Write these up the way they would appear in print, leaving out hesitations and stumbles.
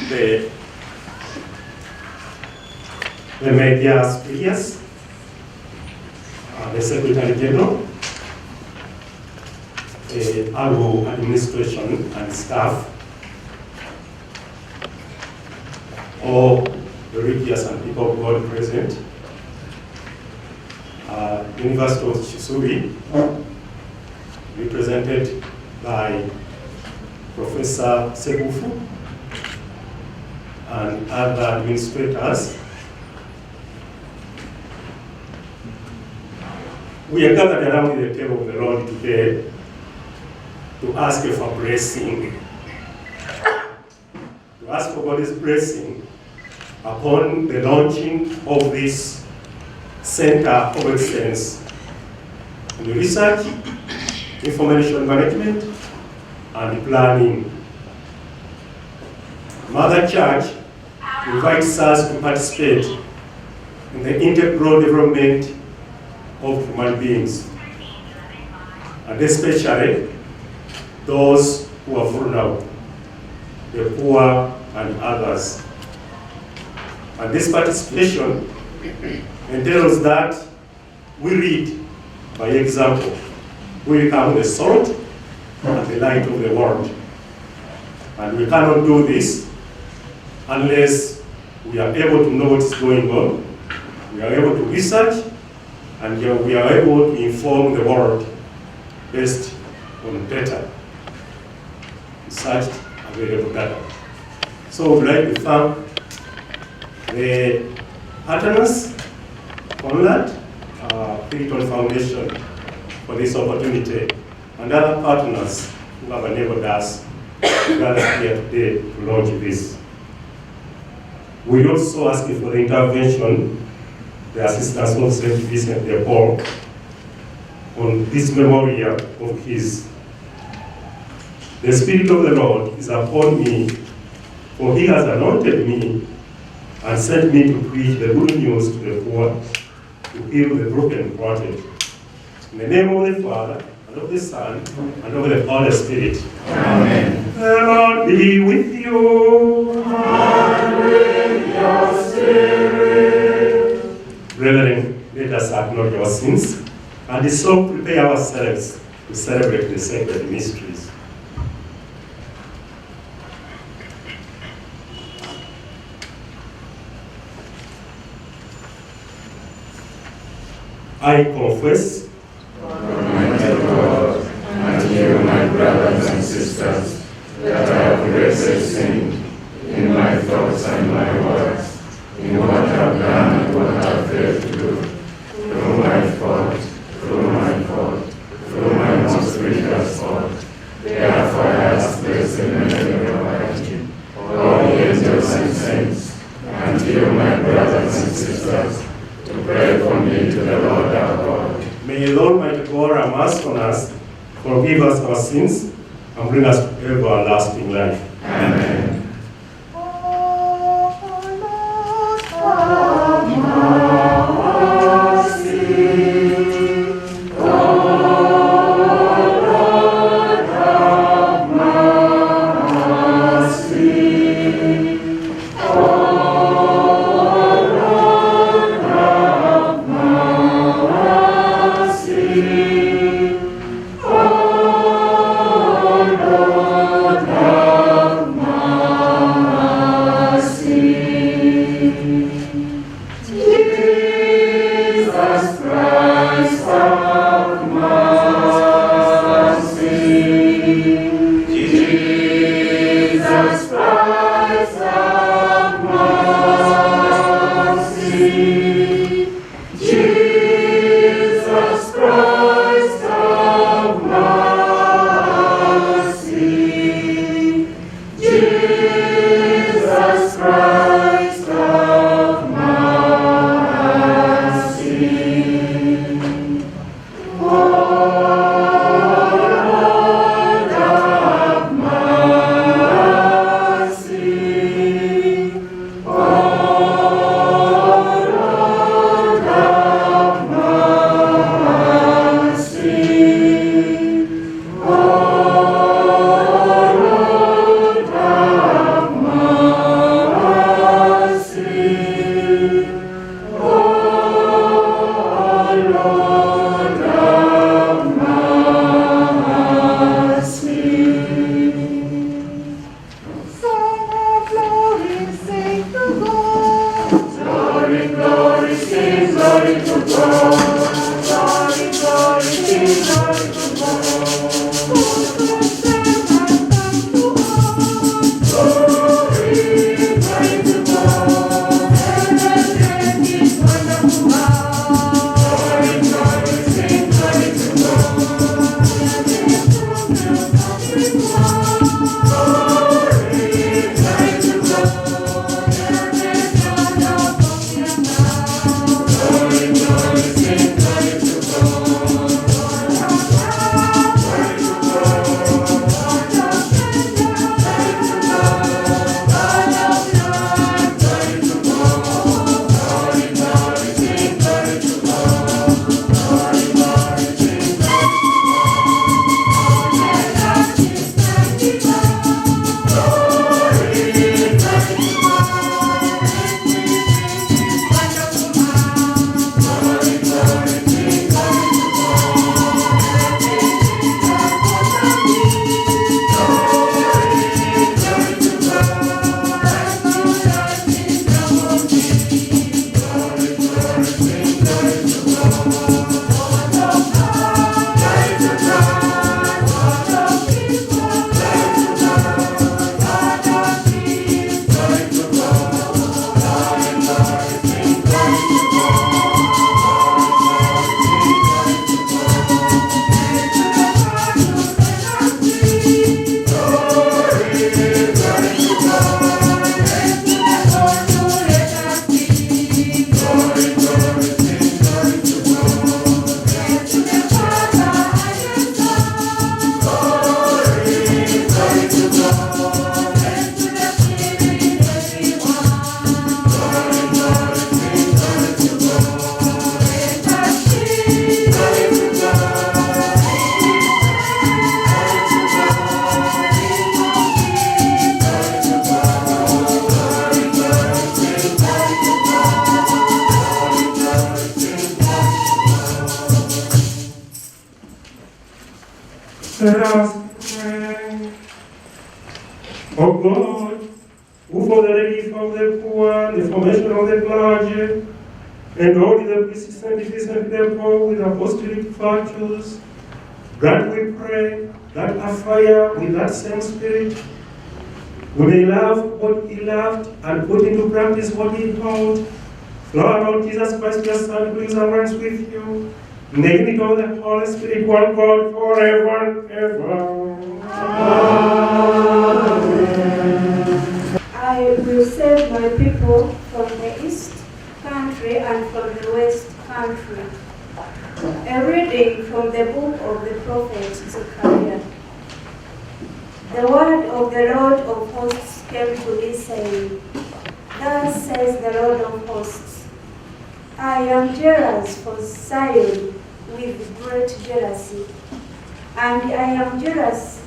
the media superiors, the Secretary General, our administration and staff, all the religious and people of God present, University of Chisui, represented by Professor Segufu and other administrators. We are gathered around the table of the Lord today to ask for blessing, to ask for God's blessing upon the launching of this Center of Excellence in Research, Information Management, and Planning. Mother Church invites us to participate in the integral development of human beings, and especially those who are vulnerable, the poor and others. And this participation entails that we lead by example. We become the salt and the light of the world. And we cannot do this unless we are able to know what's going on, we are able to research, and we are able to inform the world based on data, researched available data. So we'd like to thank the partners, Conrad, Piriton Foundation, for this opportunity, and other partners who have enabled us to gather here today to launch this. We also ask for the intervention, the assistance of St. Vincent de Paul, on this memorial of his. The Spirit of the Lord is upon me, for he has anointed me and sent me to preach the good news to the poor, to heal the brokenhearted. In the name of the Father, and of the Son, and of the Holy Spirit. Amen. The Lord be with you. And with your spirit. Brethren, let us acknowledge our sins, and so prepare ourselves to celebrate the sacred mysteries. I confess, Almighty God, and you, my brothers and sisters, that I have greatly sinned in my thoughts and my words, in what I have done and what I have failed to do, through my fault, through my most grievous fault. Therefore I ask Blessed Mary Almighty, all the angels and saints, and you, my brothers and sisters, to pray for me to the Lord our God. may the Almighty God have mercy on us, forgive us our sins, and bring us to everlasting life. Amen. Let us pray. O God, who for the relief of the poor, the formation of the clergy, endowed the priests and decent the poor with apostolic virtues, grant, we pray, that afire with that same Spirit, we may love what he loved and put into practice what he taught. Through our Lord Jesus Christ, your Son, who lives and reigns with you, in the unity of the Holy Spirit, one God, forever and ever. Amen. I will save my people from the east country and from the west country. A reading from the book of the prophet Zechariah. The word of the Lord of hosts came to me, saying, Thus says the Lord of hosts, I am jealous for Zion with great jealousy, and I am jealous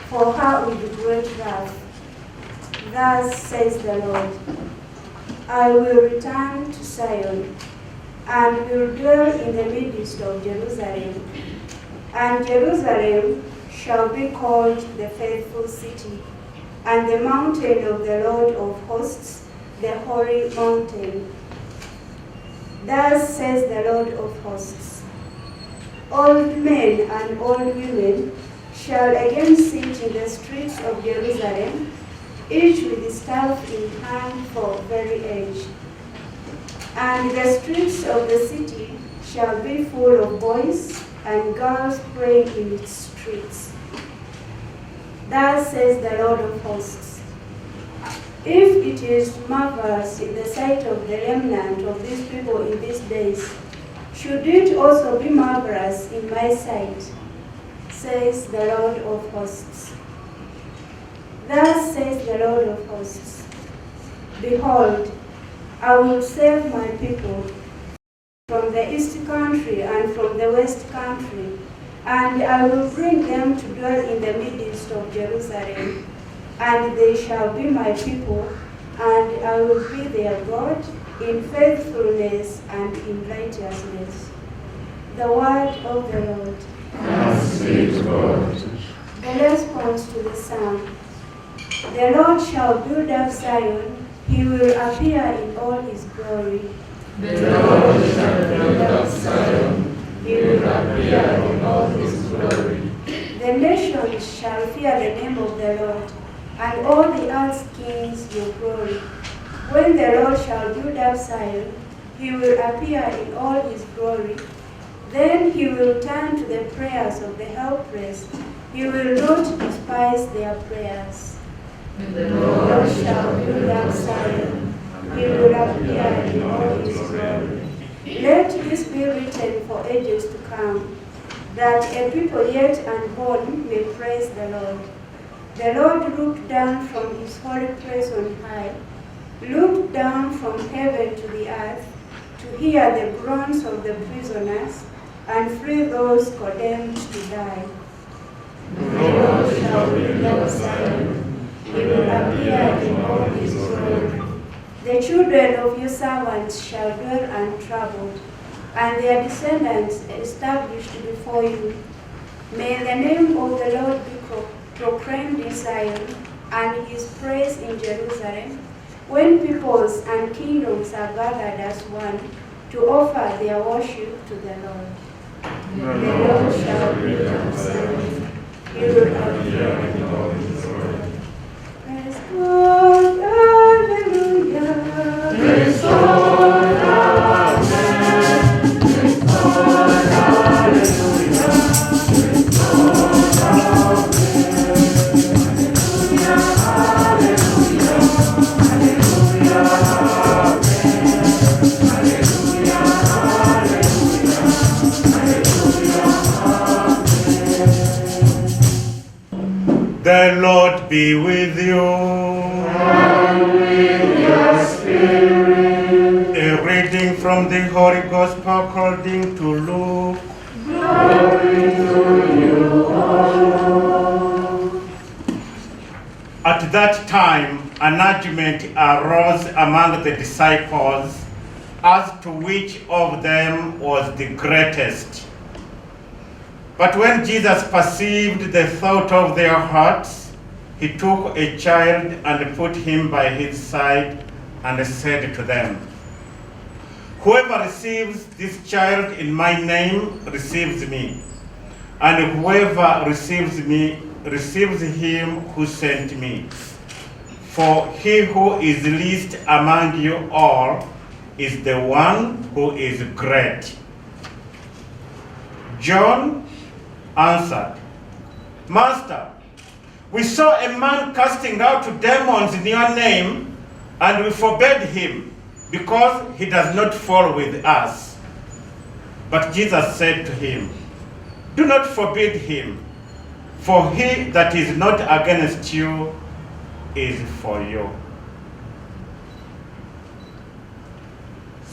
for her with great wrath. Thus says the Lord, I will return to Zion, and will dwell in the midst of Jerusalem, and Jerusalem shall be called the faithful city, and the mountain of the Lord of hosts, the holy mountain. Thus says the Lord of hosts, old men and old women shall again sit in the streets of Jerusalem, each with staff in hand for very age. And the streets of the city shall be full of boys and girls playing in its streets. Thus says the Lord of hosts, if it is marvelous in the sight of the remnant of these people in these days, should it also be marvelous in my sight, says the Lord of hosts. Thus says the Lord of hosts, behold, I will save my people from the east country and from the west country, and I will bring them to dwell in the midst of Jerusalem, and they shall be my people, and I will be their God in faithfulness and in righteousness. The word of the Lord. Thanks be to God. The response to the psalm. The Lord shall build up Zion, he will appear in all his glory. The Lord shall build up Zion, he will appear in all his glory. The nations shall fear the name of the Lord, and all the earth's kings your glory. When the Lord shall build up Zion, he will appear in all his glory. Then he will turn to the prayers of the helpless. He will not despise their prayers. The Lord shall build up Zion, he will appear in all his glory. Let this be written for ages to come, that a people yet unborn may praise the Lord. The Lord looked down from his holy place on high, looked down from heaven to the earth, to hear the groans of the prisoners, and free those condemned to die. The Lord shall build up Zion, he will appear in all his glory. The children of your servants shall dwell untroubled, and their descendants established before you. May the name of the Lord be proclaimed in Zion, and his praise in Jerusalem, when peoples and kingdoms are gathered as one to offer their worship to the Lord. The Lord shall build up Zion, he will appear in all his glory. Praise God, hallelujah. Praise God, amen. Praise God, hallelujah. Praise God, amen. Hallelujah, hallelujah, hallelujah, hallelujah, hallelujah, The Lord be with you. and with your spirit. A reading from the Holy Gospel according to Luke. Glory to you, O Lord. At that time, an argument arose among the disciples as to which of them was the greatest. But when Jesus perceived the thought of their hearts, he took a child and put him by his side and said to them, "Whoever receives this child in my name receives me, and whoever receives me receives him who sent me. For he who is least among you all is the one who is great." John answered, "Master, we saw a man casting out demons in your name, and we forbade him, because he does not fall with us." But Jesus said to him, "Do not forbid him, for he that is not against you is for you."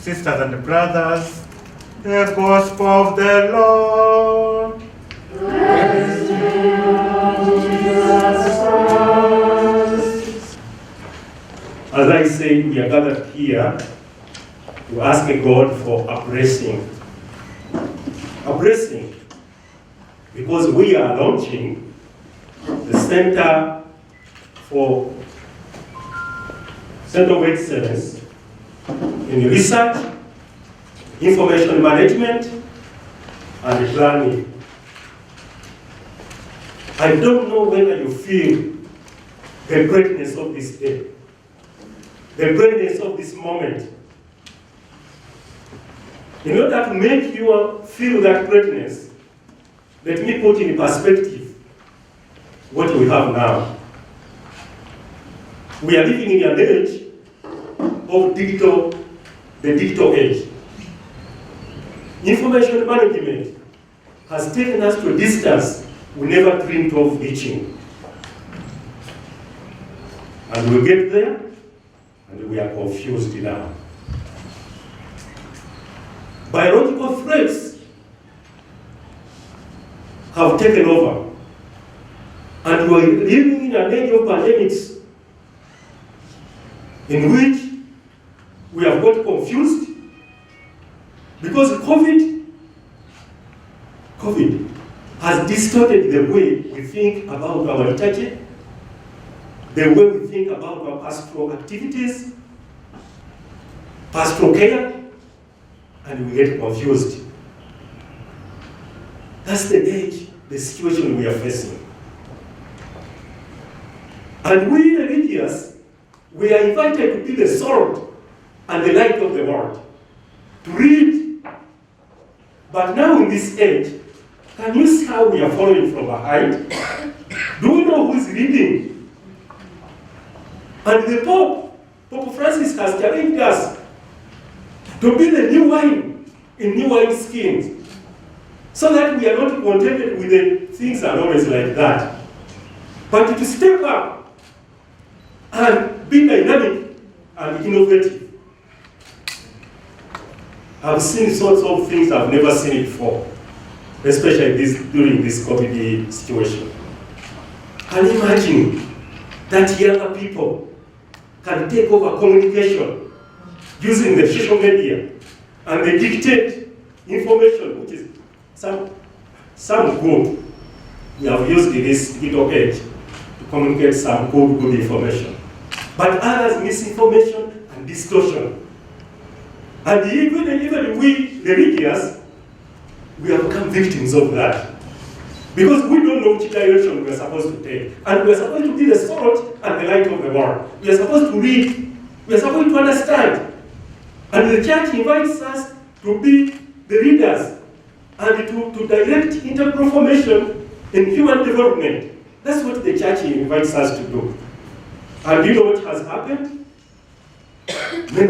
Sisters and brothers, the gospel of the Lord. Praise to you, Jesus Christ. As I say, we are gathered here to ask God for a blessing. A blessing because we are launching the Center of Excellence in Research, Information Management, and Planning. I don't know whether you feel the greatness of this day, the greatness of this moment. In order to make you feel that greatness, let me put in perspective what we have now. We are living in an age of the digital age. Information management has taken us to a distance we never dreamed of reaching. And we get there, and we are confused now. Biological threats have taken over, and we are living in an age of pandemics in which we have got confused because COVID has distorted the way we think about our liturgy, the way we think about our pastoral activities, pastoral care, and we get confused. That's the age, the situation we are facing. And we religious, we are invited to be the salt and the light of the world, to read. But now in this age, can you see how we are following from behind? Do we know who is reading? And the Pope Francis has challenged us to be the new wine in new wine skins, so that we are not contented with the things are always like that, but to step up and be dynamic and innovative. I've seen sorts of things I've never seen before, especially during this COVID situation. Can you imagine that younger people can take over communication using the social media, and they dictate information, which is some good. We have used this digital age to communicate some good information, but others misinformation and distortion. And even we, the religious, we have become victims of that. Because we don't know which direction we are supposed to take. And we are supposed to be the salt and the light of the world. We are supposed to read. We are supposed to understand. And the church invites us to be the leaders and to direct interproformation in human development. That's what the church invites us to do. And you know what has happened? Many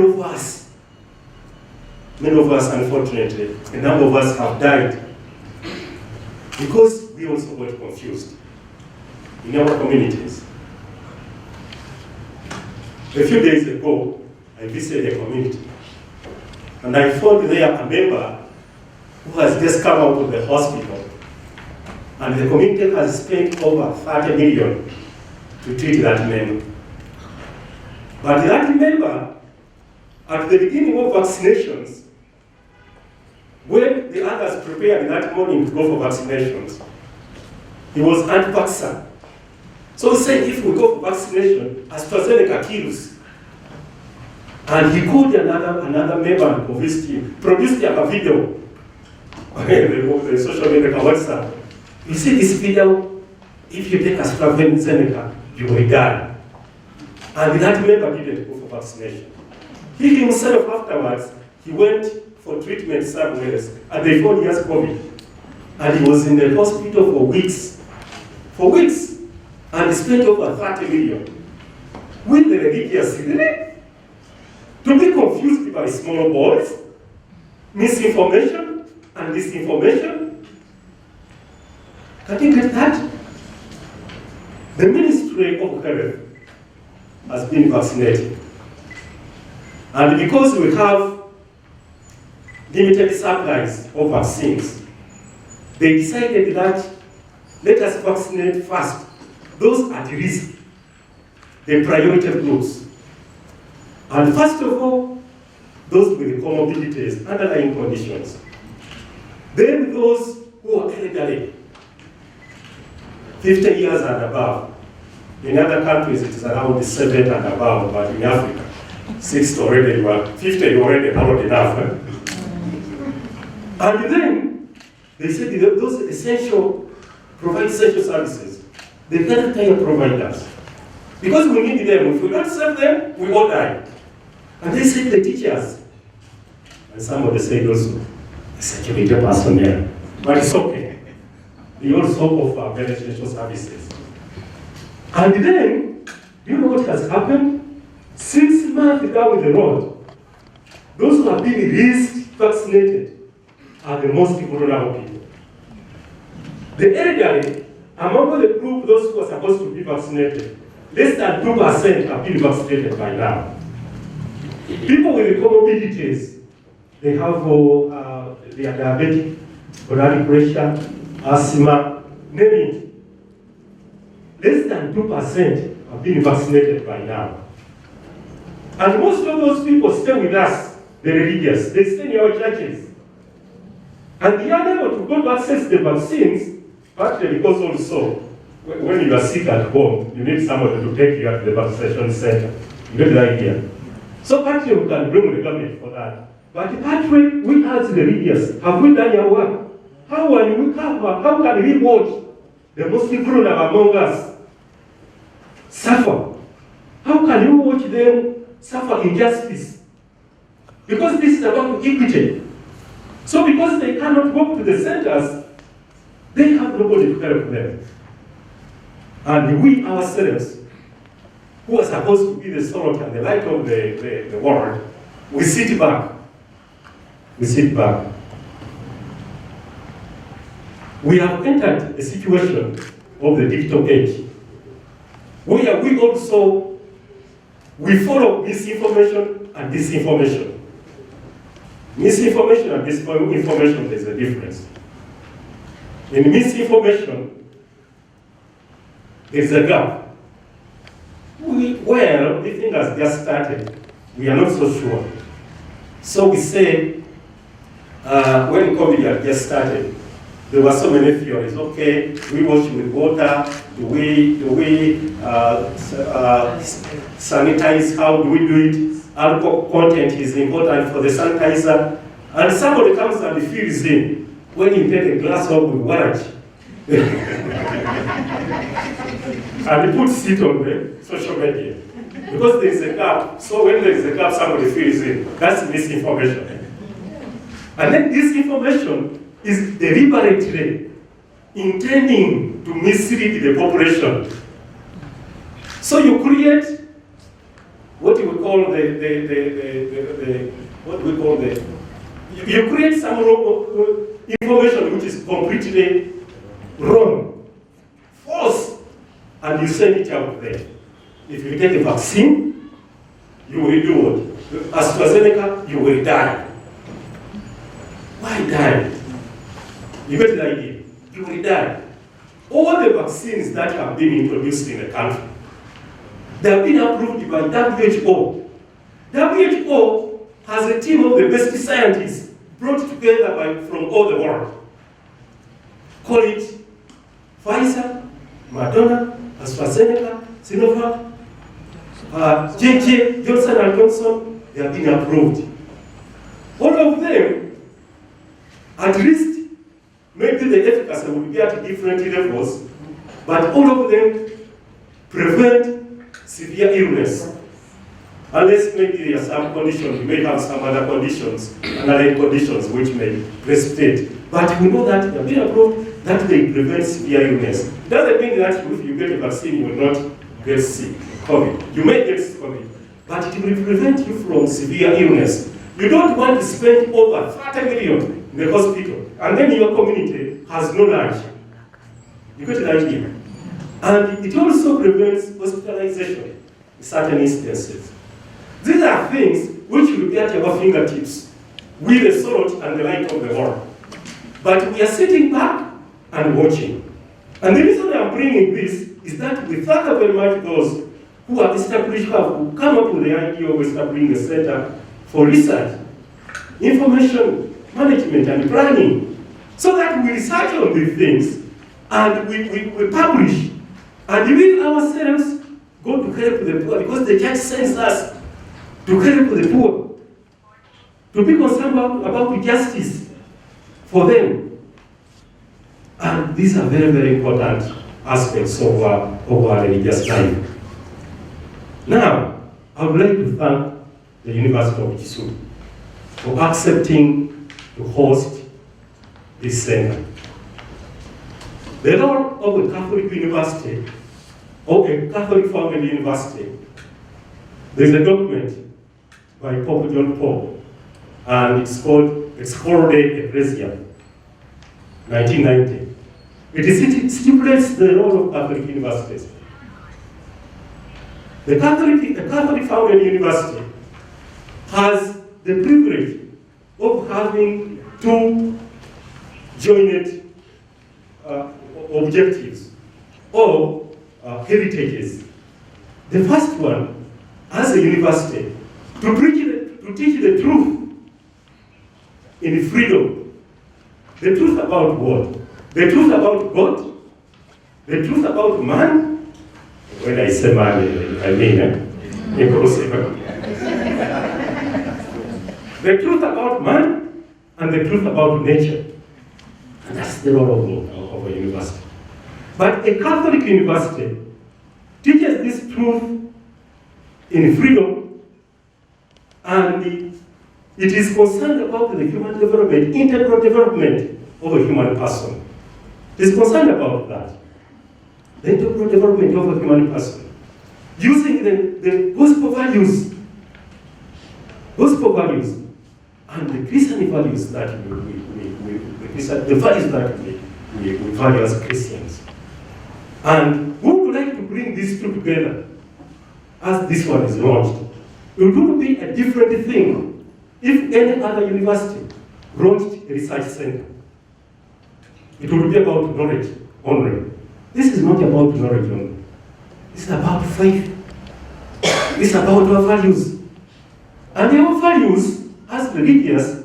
of us, unfortunately, a number of us have died because we also got confused in our communities. A few days ago, I visited a community, and I found there a member who has just come out of the hospital, and the community has spent over 30 million to treat that member. But that member, at the beginning of vaccinations, When the others prepared that morning to go for vaccinations, he was anti-vaxxer. So he said, if we go for vaccination, AstraZeneca kills. And he called another member and convinced him, produced a video, the social media WhatsApp. You see this video, if you take AstraZeneca, you will die. And that member didn't go for vaccination. He himself afterwards, he went for treatment somewhere else, and they found he has COVID. And he was in the hospital for weeks. And he spent over 30 million with the religious leader to be confused by small boys, misinformation and disinformation. Can you get that? The Ministry of Health has been vaccinated. And because we have limited supplies of vaccines, they decided that let us vaccinate first those at risk, the priority groups. And first of all, those with comorbidities, underlying conditions. Then those who are elderly, 50 years and above. In other countries, it is around 7 and above, but in Africa, 60 already, but 50 you already old enough. And then, they said those provide essential services. The healthcare providers. Because we need them. If we don't serve them, we all die. And they said the teachers. And somebody said also, the security personnel. But it's okay. They also offer very essential services. And then, you know what has happened? 6 months down the road, those who have been least vaccinated are the most vulnerable people. The elderly, among the group, those who are supposed to be vaccinated, less than 2% have been vaccinated by now. People with comorbidities, they have they are diabetic, blood pressure, asthma, name it. Less than 2% have been vaccinated by now. And most of those people stay with us, the religious. They stay in our churches. And they are able to go to access the vaccines, partly because also, when you are sick at home, you need somebody to take you at the vaccination center. You get the idea? So partly we can bring the government for that. But partly, we as the religious, have we done our work? How can we watch the most vulnerable among us suffer? How can you watch them suffer injustice? Because this is about equity. So because they cannot go to the centers, they have nobody to help them. And we ourselves, who are supposed to be the salt and the light of the world, we sit back. We sit back. We have entered a situation of the digital age where we follow misinformation and disinformation. Misinformation and disinformation, there's a difference. In misinformation, there's a gap. Well, the thing has just started. We are not so sure. So we say, when COVID had just started, there were so many theories. Okay, we wash with water. Do we sanitize? How do we do it? Alcohol content is important for the sanitizer. And somebody comes and fills in when you take a glass of water and he puts it on the social media. Because there is a gap. So when there is a gap, somebody fills in. That's misinformation. And then this information is deliberately intending to mislead the population. So you create what we call you create some information which is completely wrong, false, and you send it out there. If you take a vaccine, you will do what? AstraZeneca, you will die. Why die? You get the idea? You will die. All the vaccines that have been introduced in the country, they have been approved by WHO. WHO has a team of the best scientists brought together from all the world. Call it Pfizer, Moderna, AstraZeneca, Sinovac, JJ, Johnson & Johnson, they have been approved. All of them, at least, maybe the efficacy will be at different levels, but all of them prevent severe illness. Unless maybe there are some conditions, you may have some other conditions, underlying conditions which may precipitate. But we know that they have been approved that they prevent severe illness. It doesn't mean that if you get a vaccine, you will not get sick, COVID. You may get COVID, but it will prevent you from severe illness. You don't want to spend over 30 million in the hospital, and then your community has no lunch. You get the idea? And it also prevents hospitalization in certain instances. These are things which will be at our fingertips with the salt and the light of the world. But we are sitting back and watching. And the reason I'm bringing this is that we thank very much those who have established, who come up with the idea of establishing a center for research, information management and planning, so that we research on these things and we publish. And we ourselves go to help the poor, because the church sends us to help the poor, to be concerned about justice for them. And these are very, very important aspects of our religious life. Now, I would like to thank the University of Kisumu for accepting to host this center. The role of a Catholic university, or a Catholic family university, there's a document by Pope John Paul, and it's called Excorde Ecclesia, 1990. It stipulates the role of Catholic universities. The Catholic founded university has the privilege of having two joint objectives or heritages. The first one, as a university, to teach the truth in freedom. The truth about what? The truth about God, the truth about man. When I say man, I mean inclusive. The truth about man and the truth about nature. And that's the role of a university. But a Catholic university teaches this truth in freedom, and it is concerned about the human development, integral development of a human person. It is concerned about that. The integral development of a human person. Using the gospel values and the Christian values that the values that we value as Christians. And we would like to bring these two together as this one is launched. It would be a different thing if any other university launched a research center. It would be about knowledge only. This is not about knowledge only. This is about faith. This is about our values. And our values as religious,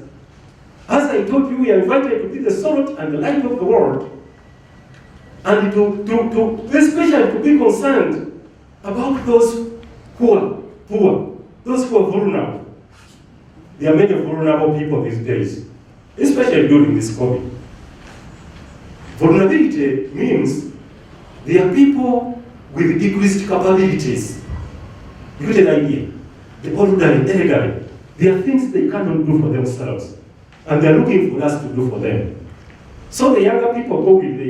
as I told you, we are invited to be the salt and the light of the world. And especially to be concerned about those who are poor, those who are vulnerable. There are many vulnerable people these days, especially during this COVID. Vulnerability means there are people with decreased capabilities. You get an idea? The ordinary, elderly. There are things they cannot do for themselves, and they're looking for us to do for them. So the younger people go with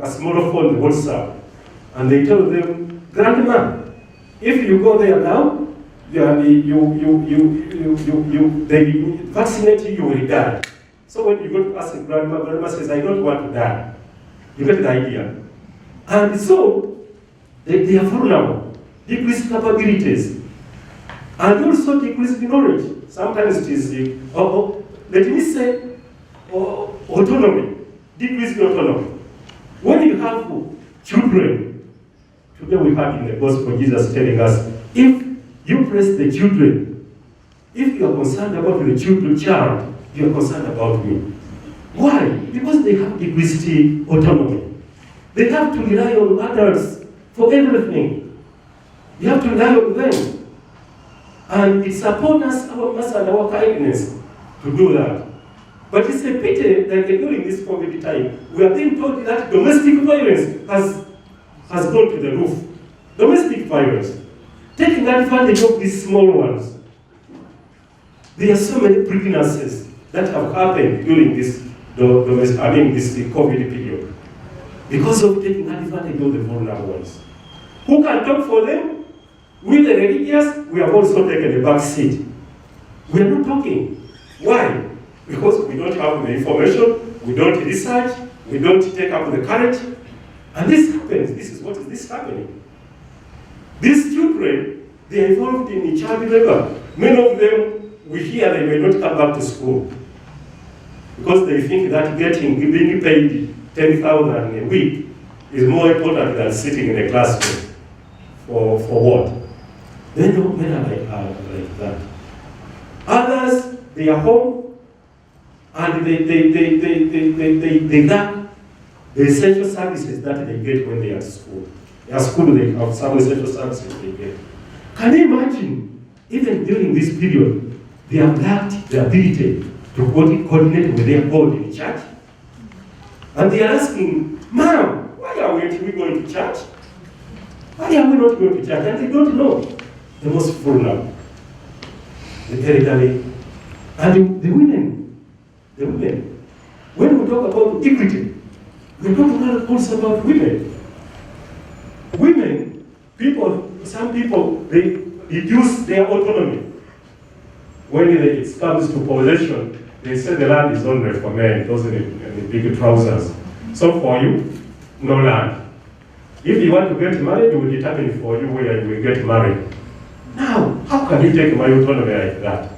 a smaller phone, the WhatsApp, and they tell them, "Grandma, if you go there now, they vaccinate you, you will die." So when you go to ask grandma, grandma says, "I don't want to die." You get the idea? And so they are vulnerable, decreased capabilities, and also decreased knowledge. Sometimes it is, let me say, autonomy, decreased autonomy. When you have children, today we have in the gospel Jesus telling us, if you place the children, if you are concerned about the child, you are concerned about me. Why? Because they have linguistic autonomy. They have to rely on others for everything. You have to rely on them. And it's upon us, our mercy and our kindness to do that. But it's a pity that during this COVID time, we are being told that domestic violence has gone to the roof. Domestic violence. Taking advantage of these small ones. There are so many pregnancies that have happened during this COVID period. Because of taking advantage of the vulnerable ones. Who can talk for them? We the religious, we have also taken a back seat. We are not talking. Why? Because we don't have the information, we don't research, we don't take up the courage. And this happens. This is what is happening. These children, they are involved in child labor. Many of them, we hear they may not come back to school. Because they think that being paid 10,000 a week is more important than sitting in a classroom. For what? They don't like that. Others, they are home and they lack the essential services that they get when they are at school. At school, they have some essential services they get. Can you imagine, even during this period, they have lacked the ability to coordinate with their board in church? And they are asking, Ma'am, why are we going to church? Why are we not going to church? And they don't know. The most vulnerable, the elderly, and the women. The women. When we talk about equity, we talk also about women. Women, some people, they reduce their autonomy. When it comes to possession, they say the land is only for men, those in the big trousers. So for you, no land. If you want to get married, we will determine for you where you will get married. Now, how can you take my autonomy like that?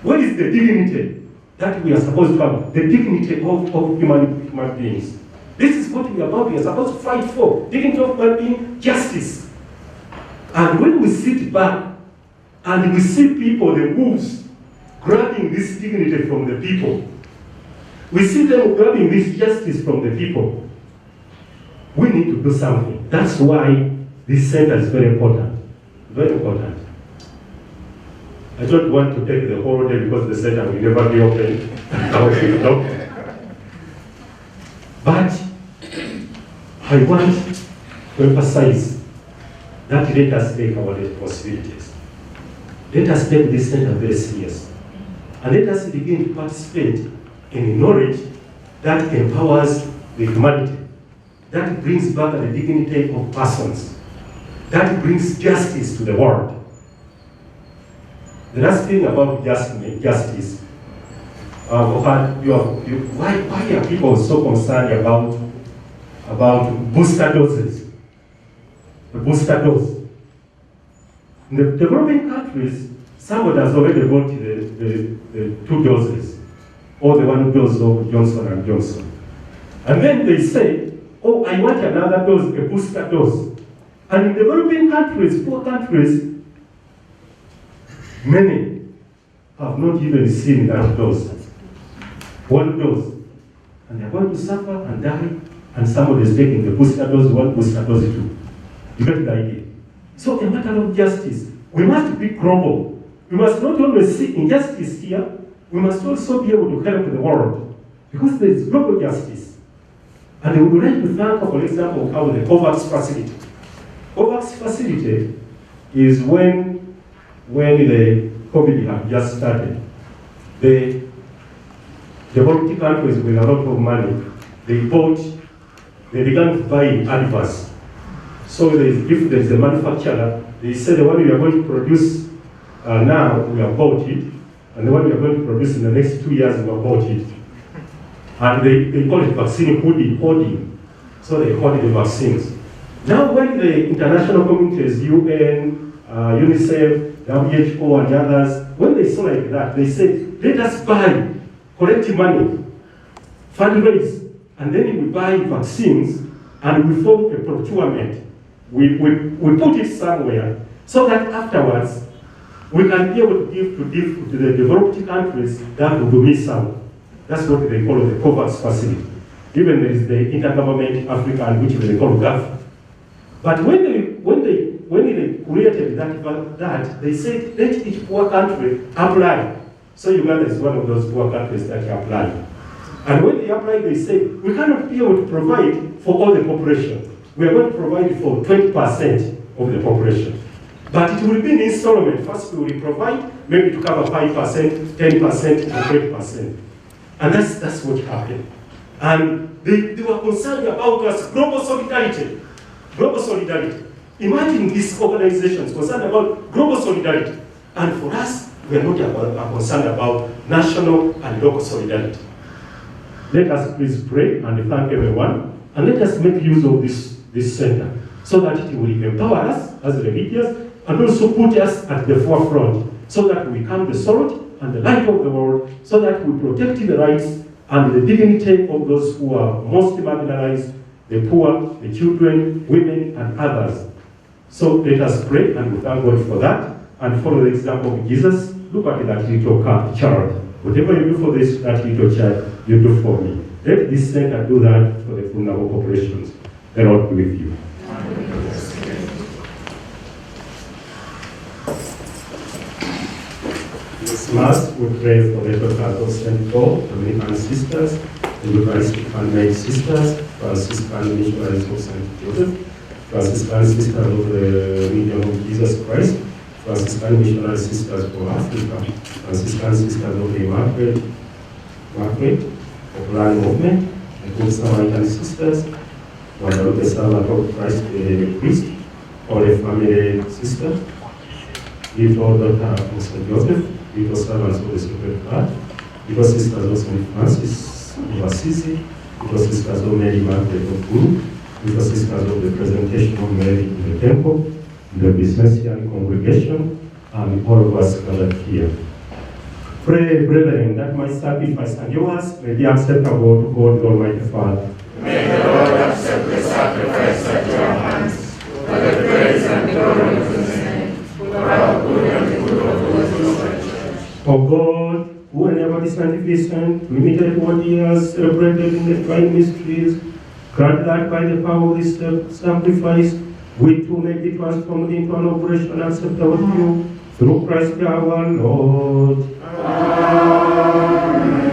What is the dignity that we are supposed to have? The dignity of human beings. This is what we are about. We are supposed to fight for. Dignity of human being, justice. And when we sit back and we see people, the wolves, grabbing this dignity from the people, we see them grabbing this justice from the people, we need to do something. That's why this center is very important. Very important. I don't want to take the whole day because the center will never be open. But I want to emphasize that let us take our responsibilities. Let us take this center very serious. And let us begin to participate in knowledge that empowers the humanity, that brings back the dignity of persons, that brings justice to the world. The last thing about justice, why are people so concerned about booster doses? The booster dose. In the developing countries, somebody has already got the 2 doses, or the 1 dose of Johnson & Johnson. And then they say, oh, I want another dose, a booster dose. And in developing countries, poor countries, many have not even seen that dose. 1 dose. And they're going to suffer and die, and somebody is taking the booster dose 1, booster dose 2. You get the idea? So a matter of justice. We must be global. We must not only see injustice here, we must also be able to help the world. Because there is global justice. And we would like to thank, for example, how the COVAX facility. COVAX facility is when the COVID had just started. The developing countries with a lot of money, they began to buy in advance. So if there is a manufacturer, they say the one we are going to produce now, we have bought it, and the one we are going to produce in the next 2 years, we have bought it. And they call it vaccine hoarding. So they hoard the vaccines. Now when the international communities, UN, UNICEF, WHO and others, when they saw like that, they said, let us buy, collect money, fundraise, and then we buy vaccines and we form a procurement. We put it somewhere so that afterwards, we can be able to give to the developed countries that would miss out. That's what they call the COVAX facility. Even there is the Intergovernment Africa, which they call GAF. But when they created that, they said, let each poor country apply. So Uganda is one of those poor countries that apply. And when they apply, they said, we cannot be able to provide for all the population. We are going to provide for 20% of the population. But it will be an installment. First, we will provide maybe to cover 5%, 10%, or 20%. And that's what happened. And they were concerned about us, global solidarity. Global solidarity. Imagine these organizations concerned about global solidarity. And for us, we are not concerned about national and local solidarity. Let us please pray and thank everyone. And let us make use of this center so that it will empower us as religious and also put us at the forefront so that we become the salt and the light of the world, so that we protect the rights and the dignity of those who are most marginalized, the poor, the children, women, and others. So let us pray and we thank God for that and follow the example of Jesus. Look at that little child. Whatever you do for that little child, you do for me. Let this center do that for the Funabo corporations. The Lord be with you. This Mass, we pray for the daughters of St. Paul, Dominican sisters, the Eucharistic handmaid sisters, Franciscan missionaries of St. Joseph, Franciscan sisters of the Region of Jesus Christ, Franciscan missionary sisters for Africa, Franciscan sisters of the Immaculate Popular Movement, the Good Samaritan sisters, Guadalupe Servant of Christ the priest, all the family sisters, little daughter of St. Joseph, little servants of the Sacred Heart, little sisters of St. Francis of Assisi, little sisters of Mary Immaculate of Guru, little sisters of the Presentation of Mary in the Temple, the Vincentian congregation, and all of us gathered here. Pray, brethren, that my sacrifice and yours may be acceptable to God the Almighty Father. May the Lord accept the sacrifice at your hands, for the praise and glory of his name, for our good and the good of all his church. O God, who enabled the sanctification, limited what he has celebrated in the divine mysteries, grant that by the power of this sacrifice, we too may be transformed into an operation acceptable to you, through Christ our Lord. Amen.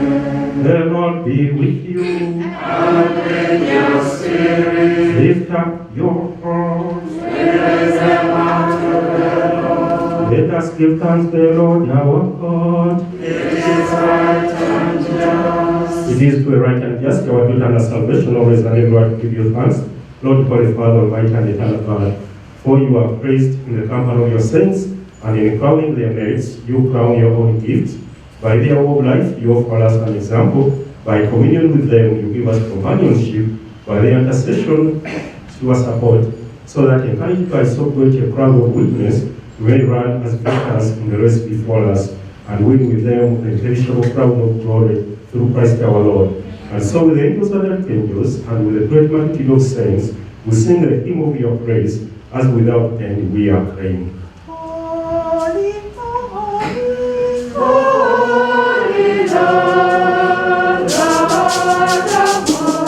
The Lord be with you. And with your spirit. Lift up your hearts. Raise them up to the Lord. Let us give thanks to the Lord our God. It is right and just. It is to a right and just, our duty and our salvation, always and everywhere to give you thanks. Lord, Holy Father, Almighty and eternal God, for you are praised in the company of your saints, and in crowning their merits, you crown your own gifts. By their way of life, you offer us an example. By communion with them, you give us companionship. By their intercession, your support, so that encouraged by so great a crowd of witness, we may run as victors in the race before us, and win with them the imperishable crown of glory through Christ our Lord. And so with the angels and archangels, and with the great multitude of saints, we sing the hymn of your praise, as without end we acclaim. Holy, holy, Holy Lord, God of all.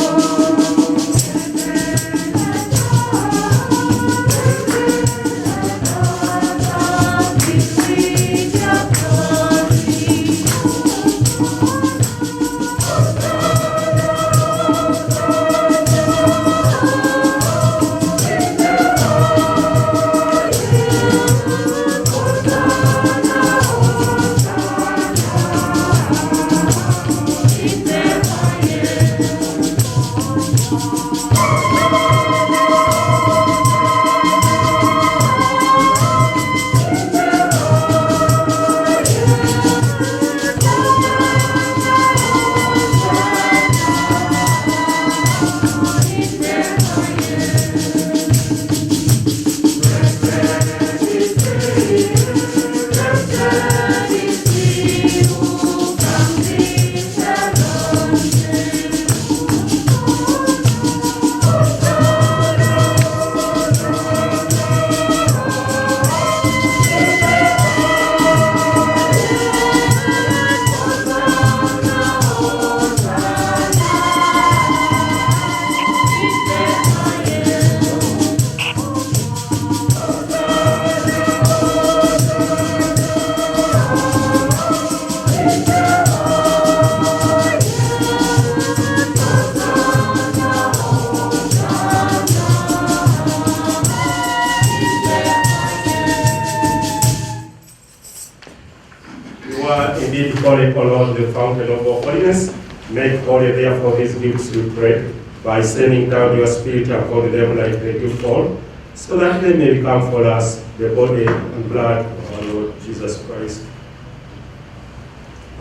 You are indeed holy, O Lord, the fountain of all holiness. Make holy, therefore, these gifts, we pray, by sending down your Spirit upon them like they do fall, so that they may become for us the body and blood of our Lord Jesus Christ.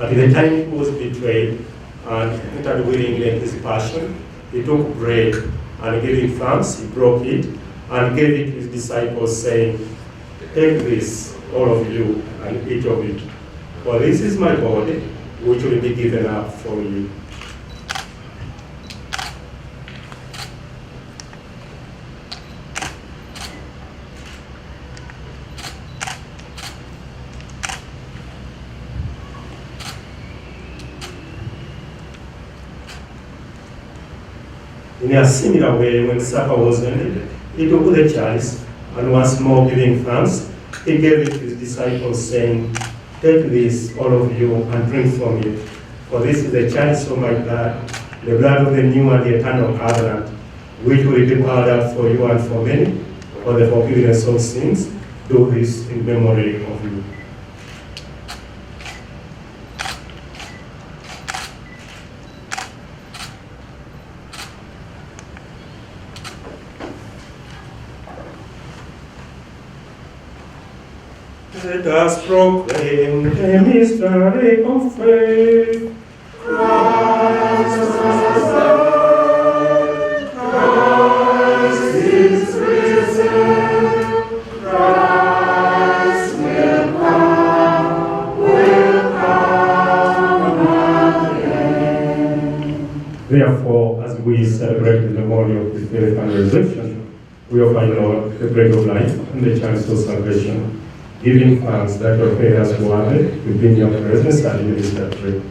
At the time he was betrayed and entered willingly in his passion, he took bread and giving thanks, he broke it and gave it to his disciples, saying, "Take this, all of you, and eat of it. For this is my body, which will be given up for you." In a similar way, when supper was ended, he took the chalice, and once more giving thanks, he gave it to his disciples, saying, "Take this, all of you, and drink from it. For this is the chalice of my blood, the blood of the new and the eternal covenant, which will be poured out for you and for many, for the forgiveness of sins. Do this in memory of me." Let us proclaim the mystery of faith. Christ has died, Christ is risen, Christ will come again. Therefore, as we celebrate the memorial of his death and resurrection, we offer you, Lord, the bread of life and the chalice of salvation, giving thanks that your prayers worthy to be in your presence and minister prayer.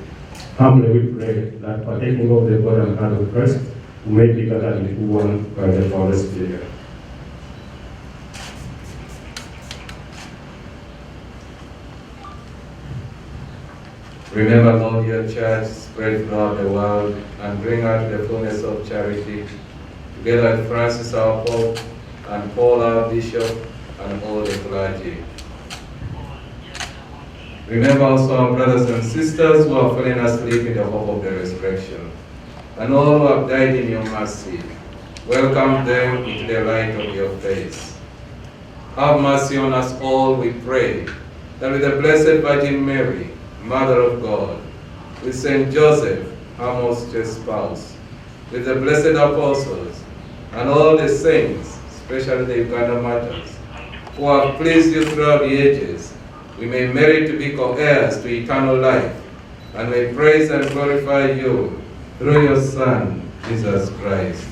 Humbly we pray that partaking of the body and blood of Christ, we may be gathered into one by the Holy Spirit. Remember, Lord, your church spread throughout the world and bring out the fullness of charity, together with Francis our Pope and Paul our Bishop and all the clergy. Remember also our brothers and sisters who are fallen asleep in the hope of the resurrection, and all who have died in your mercy. Welcome them into the light of your face. Have mercy on us all, we pray, that with the Blessed Virgin Mary, Mother of God, with Saint Joseph, our most chaste spouse, with the blessed apostles, and all the saints, especially the Uganda martyrs, who have pleased you throughout the ages, we may merit to be co-heirs to eternal life, and may praise and glorify you through your Son, Jesus Christ.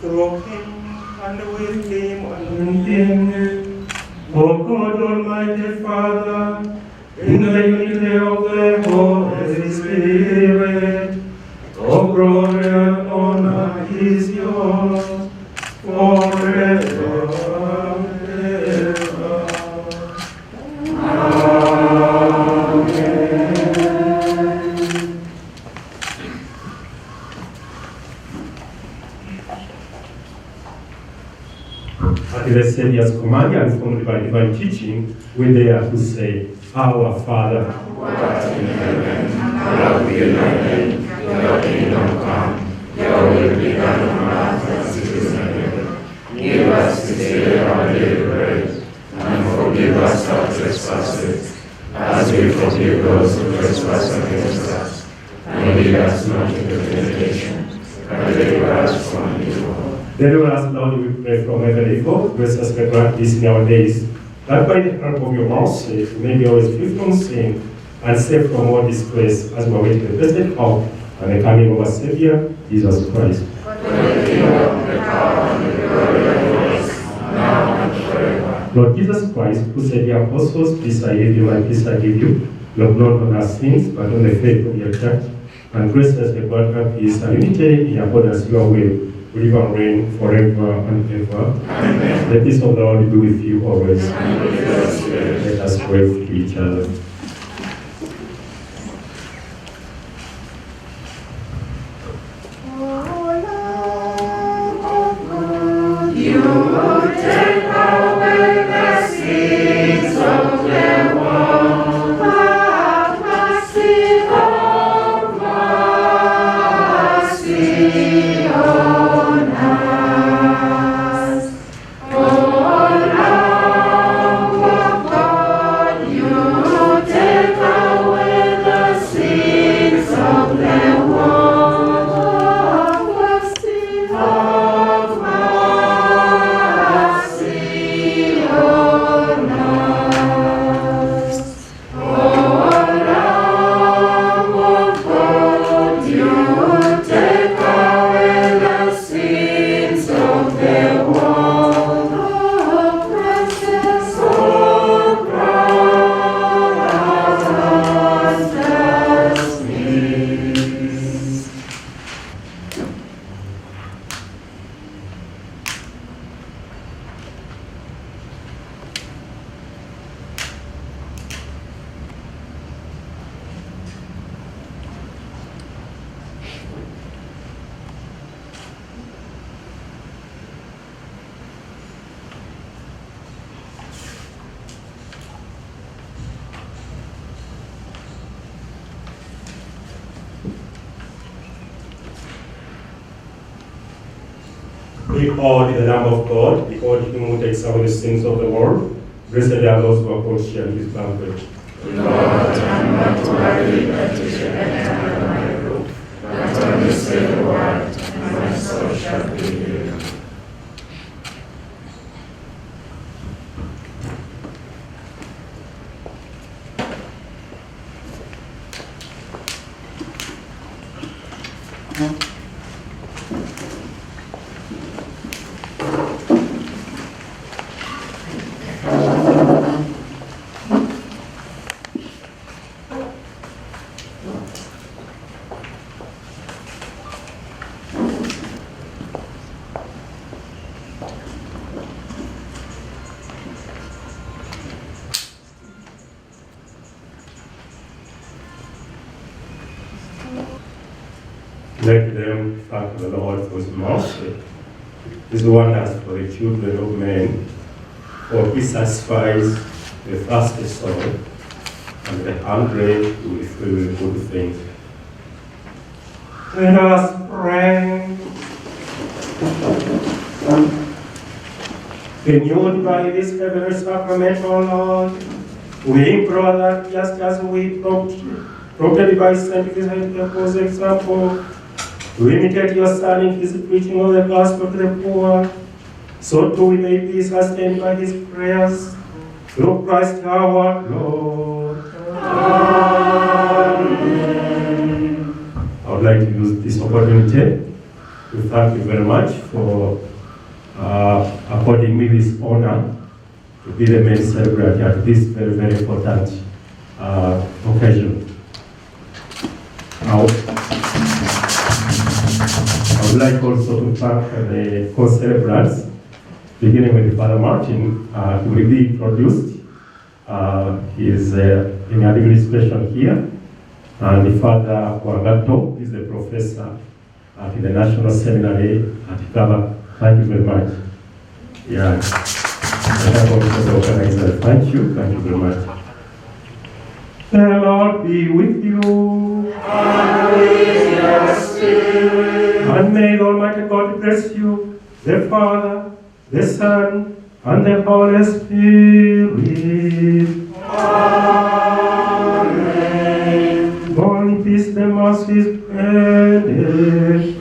Through him, and with him, and in him, O God, Almighty Father, in the unity of the Holy Spirit, all glory and honor is yours forever and ever. At the Saviour's command and formed by divine teaching, we dare to say, Our Father, Who art in heaven, hallowed be thy name. Your kingdom come, your will be done on earth as it is in heaven. Give us this day our daily bread, and forgive us our trespasses, as we forgive those who trespass against us. And lead us not into temptation, but deliver us from evil. deliver us, Lord, we pray from heavenly God, graciously grant this in our days, that by the help of your mercy we may be always free from sin and safe from all disgrace, as we await the blessed hope and the coming of our Savior, Jesus Christ. For the kingdom, the power, and the glory are yours, now and forever. Lord Jesus Christ, who said to the apostles, "Peace I leave you, my peace I give you," look not on our sins, but on the faith of your church, and graciously grant her peace and unity in accordance with your will, live and reign forever and ever. Amen. The peace of the Lord be with you always. Let us wave to each other. Behold the Lamb of God, behold him who takes away the sins of the world. Blessed are those who are called to share his banquet. Lord, I am not worthy that you should enter under my roof, but only say the word, and my soul shall be healed. Let them thank the Lord for his mercy, his wonders for the children of men, for he satisfies the thirsty soul, and the hungry will fill with good things. Let us pray. Renewed by this heavenly sacrament, O Lord, we implore that just as we prompted by St. Vincent de Paul's example, to imitate your Son in his preaching of the gospel to the poor, so too we may be sustained by his prayers, through Christ our Lord. Amen. I would like to use this opportunity to thank you very much for according me this honor to be the main celebrant at this very, very important occasion. I would like also to thank the co-celebrants, beginning with Father Martin, who will be introduced. He is in administration here, and Father Wangato is the professor at the National Seminary at Kaba. Thank you very much. Yeah. The organizer. Thank you very much. The Lord be with you. And with your spirit. And may the Almighty God bless you, the Father, the Son, and the Holy Spirit. Amen. Go in peace, the Mass is ended.